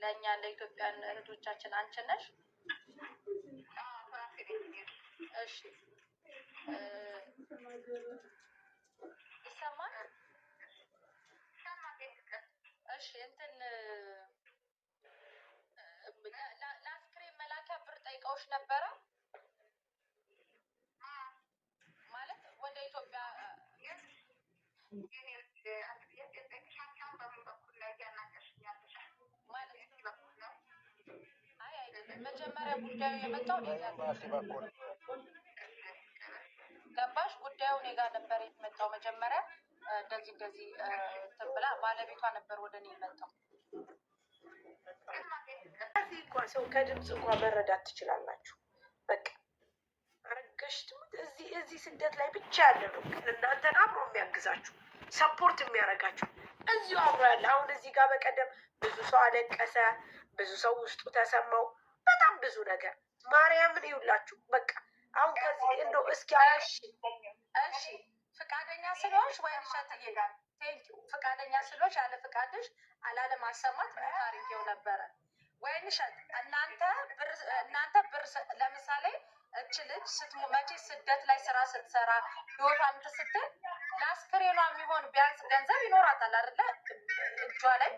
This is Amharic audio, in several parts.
ለእኛ ለኢትዮጵያን እህቶቻችን አንቺ ነሽ። እሺ ይሰማል? እሺ እንትን ለአስክሬን መላኪያ ብር ጠይቀውሽ ነበረ ማለት ወደ ኢትዮጵያ መጀመሪያ ጉዳዩ የመጣው ገባሽ? ጉዳዩ እኔ ጋር ነበር የመጣው መጀመሪያ እንደዚህ ብላ ባለቤቷ ነበር ወደ እኔ የመጣው። እዚህ እንኳን ሰው ከድምፅ እንኳን መረዳት ትችላላችሁ። በቃ አረገሽ እዚህ ስደት ላይ ብቻ ያለ ነው ግን እናንተን አብሮ የሚያግዛችሁ ሰፖርት የሚያደርጋችሁ እዚሁ አብሮ ያለ። አሁን እዚህ ጋር በቀደም ብዙ ሰው አለቀሰ፣ ብዙ ሰው ውስጡ ተሰማው፣ በጣም ብዙ ነገር ማርያምን ይውላችሁ። በቃ አሁን ከዚህ እንደው እስኪ እሺ ፍቃደኛ ስለሆንሽ ወይ ሸትዬ ቴንኪው ፍቃደኛ ስለሆንሽ ያለ ፍቃድሽ አላለማሰማት ምን ታሪኬው ነበረ ወይን ሸት እናንተ ብር ለምሳሌ እች ልጅ መቼ ስደት ላይ ስራ ስትሰራ ህይወቷ ስትል ለአስክሬኗ የሚሆን ቢያንስ ገንዘብ ይኖራታል አይደለ? እጇ ላይ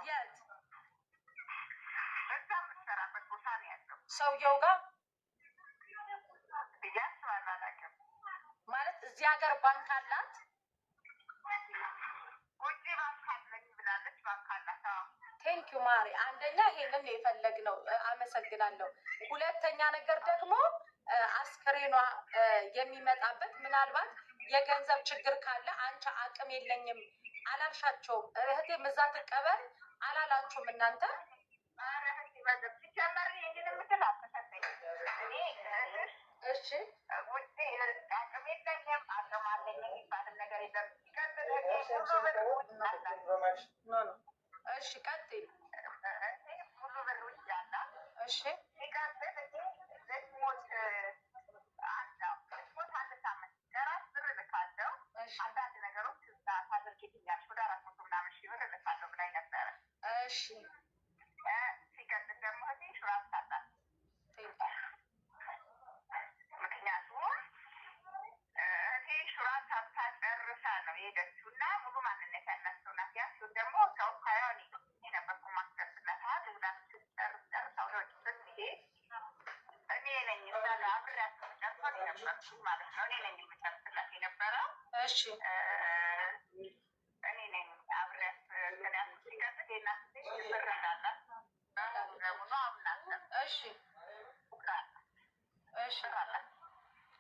የት ሰውየው ጋር ማለት እዚህ ሀገር ባንክ አላት። ቴንኪው ማሪ። አንደኛ ይሄንን የፈለግነው አመሰግናለሁ። ሁለተኛ ነገር ደግሞ አስክሬኗ የሚመጣበት ምናልባት የገንዘብ ችግር ካለ አንቺ አቅም የለኝም አላልሻቸውም? እህቴም እዛ ትቀበል አላላችሁም እናንተ? እሺ እሺ ቀጥይ። እሺ እሺ ሲቀጥል ደግሞ ሹራብ አላት። ምክንያቱም እህቴ ሹራብ ሳታጨርሳ ነው የሄደችው እና ሙሉ ማንነት ያላት ሰው ናት። ያሱን ደግሞ ሰው ካዮኒ የነበርኩ ማስከፍላት ሌላ ጨርሳ ወደ ውጭ ስትሄድ እኔ ነኝ እዛ ጋር አብሬያት ጨርሷት የነበርኩ ማለት ነው። እኔ ነኝ የምጨርስላት የነበረው። እሺ እኔ ነኝ አብሬያት ከዳሱ ሲቀጥል የናት ብር እንዳላት በሙሉ አምናት። እሺ እሺ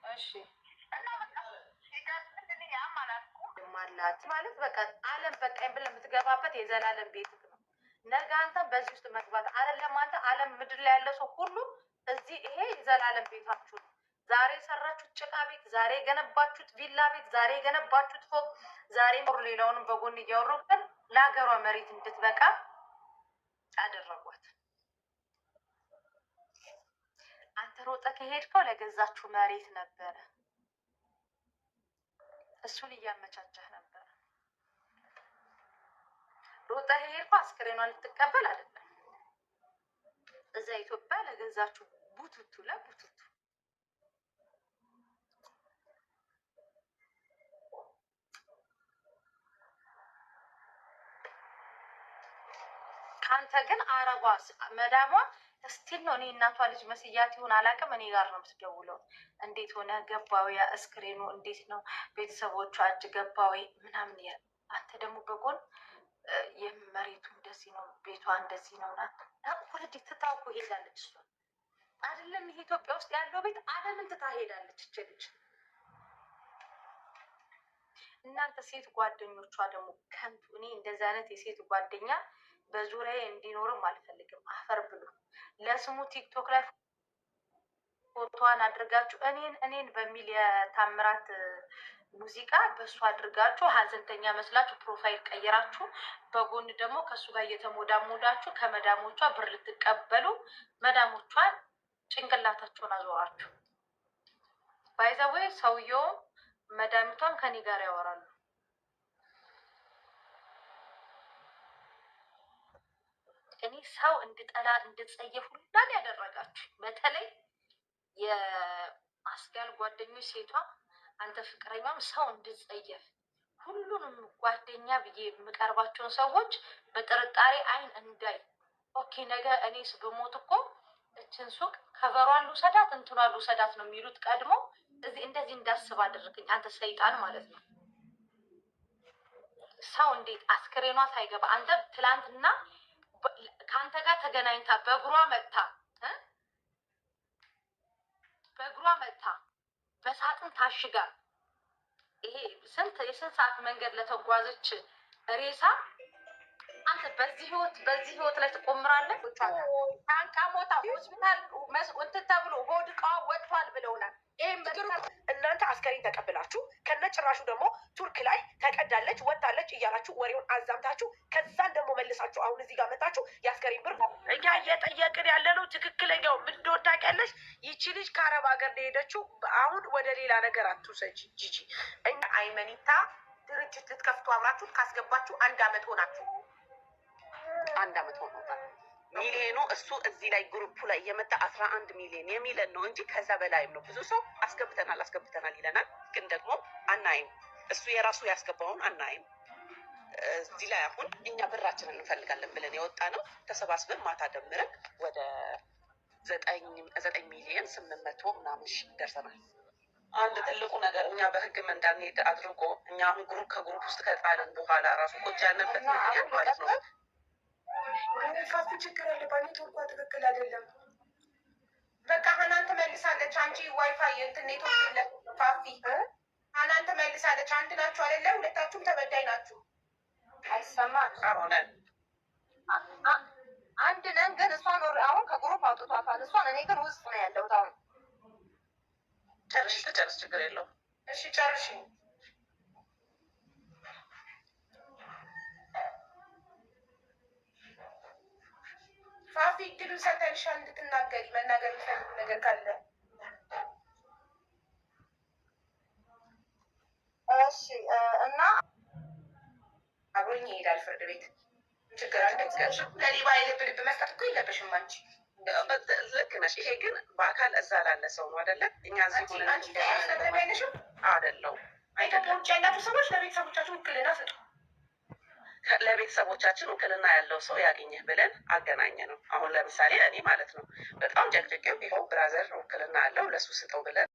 እሺ እና በቃ ሲቀጥል ያም አላልኩም አላት ማለት በቃ አለም በቃኝ ብለህ የምትገባበት የዘላለም ቤት ነው። ነገ አንተም በዚህ ውስጥ መግባት አይደለም አንተ አለም ምድር ላይ ያለ ሰው ሁሉ እዚህ ይሄ የዘላለም ቤታችሁ ነው። ዛሬ የሰራችሁት ጭቃ ቤት፣ ዛሬ የገነባችሁት ቪላ ቤት፣ ዛሬ የገነባችሁት ፎቅ፣ ዛሬ ሌላውንም በጎን እያወሩብን ለሀገሯ መሬት እንድትበቃ አደረጓት። አንተ ሮጠህ ከሄድከው ለገዛችሁ መሬት ነበረ፣ እሱን እያመቻቸህ ነበረ። ሮጠህ ከሄድከው አስክሬኗን ልትቀበል አይደለም፣ እዛ ኢትዮጵያ ለገዛችሁ ቡቱቱ ለቡቱቱ ከአንተ ግን አረቧ መዳሟ እስቲል ነው። እኔ እናቷ ልጅ መስያት ይሁን አላውቅም፣ እኔ ጋር ነው የምትደውለው። እንዴት ሆነ ገባዊ አስክሬኑ እንዴት ነው ቤተሰቦቿ እጅ ገባዊ ምናምን ያ አንተ ደግሞ በጎን የመሬቱ እንደዚህ ነው ቤቷ እንደዚህ ነው ናት ወረዲ ትታውቁ ሄዳለች። እሷ አይደለም ይሄ ኢትዮጵያ ውስጥ ያለው ቤት አለምን ትታ ሄዳለች እች ልጅ። እናንተ ሴት ጓደኞቿ ደግሞ ከንቱ። እኔ እንደዚህ አይነት የሴት ጓደኛ በዙሪያዬ እንዲኖርም አልፈልግም። አፈር ብሉ። ለስሙ ቲክቶክ ላይ ፎቶዋን አድርጋችሁ እኔን በሚል የታምራት ሙዚቃ በእሱ አድርጋችሁ ሀዘንተኛ መስላችሁ ፕሮፋይል ቀይራችሁ በጎን ደግሞ ከእሱ ጋር እየተሞዳሞዳችሁ ከመዳሞቿ ብር ልትቀበሉ መዳሞቿን ጭንቅላታቸውን አዞራችሁ። ባይዘዌ ሰውየው መድኃኒቷም ከኔ ጋር ያወራሉ። እኔ ሰው እንድጠላ እንድጸየፍ ሁላን ያደረጋችሁ በተለይ የአስጋል ጓደኞች ሴቷ አንተ ፍቅረኛም ሰው እንድጸየፍ ሁሉንም ጓደኛ ብዬ የምቀርባቸውን ሰዎች በጥርጣሬ አይን እንዳይ ኦኬ ነገ እኔስ ብሞት እኮ እችን ሱቅ ከበሯን ልውሰዳት እንትኗን ልውሰዳት ነው የሚሉት ቀድሞ እንደዚህ እንዳስብ አደረግኝ። አንተ ሰይጣን ማለት ነው። ሰው እንዴት አስክሬኗ ሳይገባ አንተ ትላንትና ከአንተ ጋር ተገናኝታ በእግሯ መታ በሳጥን ታሽጋ ይሄ የስንት ሰዓት መንገድ ለተጓዘች ሬሳ አንተ በዚህ ህይወት ላይ ትቆምራለህ? ታንቃ ሞታ ሆስፒታል እንትን ተብሎ ሆድ ዕቃዋ ወጥቷል ብለውናል። ይህም እናንተ አስከሬን ተቀብላችሁ ከነጭራሹ ደግሞ ቱርክ ላይ ተቀዳለች ወጣለች እያላችሁ ወሬውን አዛምታችሁ ከዛን ደግሞ መልሳችሁ አሁን እዚህ ጋር መጣችሁ የአስከሬን ብር እኛ እየጠየቅን ያለ ነው። ትክክለኛው ምን እንደሆነ ታውቂያለሽ? ይቺ ልጅ ከአረብ ሀገር ነው የሄደችው። አሁን ወደ ሌላ ነገር አትውሰጂ ጂጂ። እኛ አይመኒታ ድርጅት ልትከፍቱ አብራችሁት ካስገባችሁ 1 አመት ሆናችሁ። 1 አመት ሆኖታል። ሚሊዮኑ እሱ እዚህ ላይ ግሩፑ ላይ የመጣ 11 ሚሊዮን የሚለን ነው እንጂ ከዛ በላይም ነው። ብዙ ሰው አስገብተናል ይለናል፣ ግን ደግሞ አናይም። እሱ የራሱ ያስገባውን አናይም። እዚህ ላይ አሁን እኛ ብራችንን እንፈልጋለን ብለን የወጣ ነው። ተሰባስበን ማታ ደምረን ወደ 9 ሚሊዮን 800 ምናምን ደርሰናል። አንድ ትልቁ ነገር እኛ በህግም እንዳንሄድ አድርጎ እኛ አሁን ከግሩፕ ውስጥ ከጣልን በኋላ ራሱ ቁጭ ያለበት ምክንያት ማለት ነው ፋፊ ችግር አለባት። ኔትወርኳ ትክክል አይደለም። በቃ ሀናን ትመልሳለች። አንቺ ዋይፋይ ኢንተርኔቶች የለ ፋፊ ሀናን ትመልሳለች። አንድ ናችሁ አይደለ? ሁለታችሁም ተበዳይ ናችሁ። አይሰማም። አንድ ነን፣ ግን እሷን አሁን ከግሩፕ አውጥቷታል። እሷን እኔ ግን ውስጥ ነው ያለሁት። አሁን ጨርሽ፣ ችግር የለውም። እሺ ጨርሽ። ፋፊ እድሉ ሰተንሻል እንድትናገሪ። መናገር የሚፈልጉ ነገር ካለ እሺ። እና አብሮኝ ይሄዳል ፍርድ ቤት። ችግር ለሌባ የልብ ልብ መስጠት እኮ የለብሽም አንቺ። ልክ ነሽ። ይሄ ግን በአካል እዛ ላለ ሰው ነው አይደለ? እኛ እዚህ ሆነ አይነሽም አይደለውም። ውጭ ያላችሁ ሰዎች ለቤተሰቦቻችሁ ውክልና ስጡ። ለቤተሰቦቻችን ውክልና ያለው ሰው ያገኘህ ብለን አገናኘ ነው። አሁን ለምሳሌ እኔ ማለት ነው በጣም ጨቅጭቄው ይኸው ብራዘር ውክልና ያለው ለሱ ስጠው ብለን